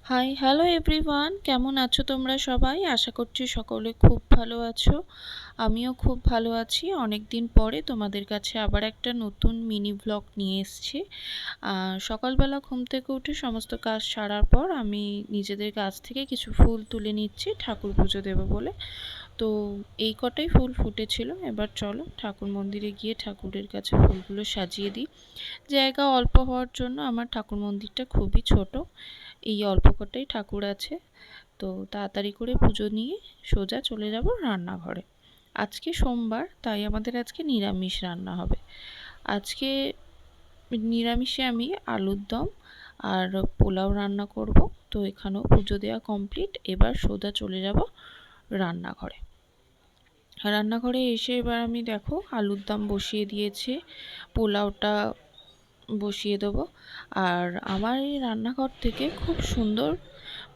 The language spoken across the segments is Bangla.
হাই, হ্যালো এভরিওয়ান, কেমন আছো তোমরা সবাই? আশা করছি সকলে খুব ভালো আছো। আমিও খুব ভালো আছি। অনেক দিন পরে তোমাদের কাছে আবার একটা নতুন মিনি ব্লগ নিয়ে এসেছি। সকালবেলা ঘুম থেকে উঠে সমস্ত কাজ সারার পর আমি নিজেদের গাছ থেকে কিছু ফুল তুলে নিচ্ছি ঠাকুর পুজো দেবো বলে। তো এই কটাই ফুল ফুটেছিল। এবার চলো ঠাকুর মন্দিরে গিয়ে ঠাকুরের কাছে ফুলগুলো সাজিয়ে দিই। জায়গা অল্প হওয়ার জন্য আমার ঠাকুর মন্দিরটা খুবই ছোট। এই অল্প কটাই ঠাকুর আছে। তো তাড়াতাড়ি করে পুজো নিয়ে সোজা চলে যাব রান্নাঘরে। আজকে সোমবার, তাই আমাদের আজকে নিরামিষ রান্না হবে। আজকে নিরামিষে আমি আলুর দম আর পোলাও রান্না করব। তো এখানেও পুজো দেওয়া কমপ্লিট। এবার সোজা চলে যাব রান্নাঘরে। রান্নাঘরে এসে এবার আমি দেখো আলুর দম বসিয়ে দিয়েছি, পোলাওটা বসিয়ে দেবো। আর আমার এই রান্নাঘর থেকে খুব সুন্দর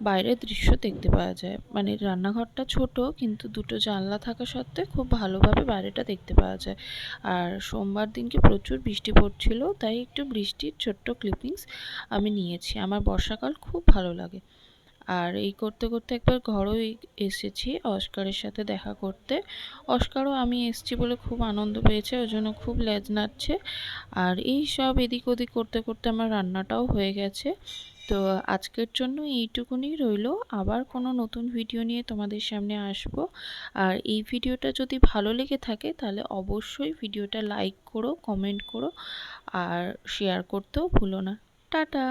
বাইরের দৃশ্য দেখতে পাওয়া যায়। মানে রান্নাঘরটা ছোট, কিন্তু দুটো জানলা থাকা সত্ত্বে খুব ভালোভাবে বাইরেটা দেখতে পাওয়া যায়। আর সোমবার দিনকে প্রচুর বৃষ্টি পড়ছিল, তাই একটু বৃষ্টির ছোট্ট ক্লিপিংস আমি নিয়েছি। আমার বর্ষাকাল খুব ভালো লাগে। আর এই করতে করতে একবার ঘরেও এসেছি অস্কারের সাথে দেখা করতে। অস্কারও আমি এসেছি বলে খুব আনন্দ পেয়েছে, ওই জন্য খুব লেজ নাড়ছে। আর এই সব এদিক ওদিক করতে করতে আমার রান্নাটাও হয়ে গেছে। তো আজকের জন্য এইটুকুনি রইলো। আবার কোনো নতুন ভিডিও নিয়ে তোমাদের সামনে আসব। আর এই ভিডিওটা যদি ভালো লেগে থাকে তাহলে অবশ্যই ভিডিওটা লাইক করো, কমেন্ট করো আর শেয়ার করতেও ভুলো না। টাটা।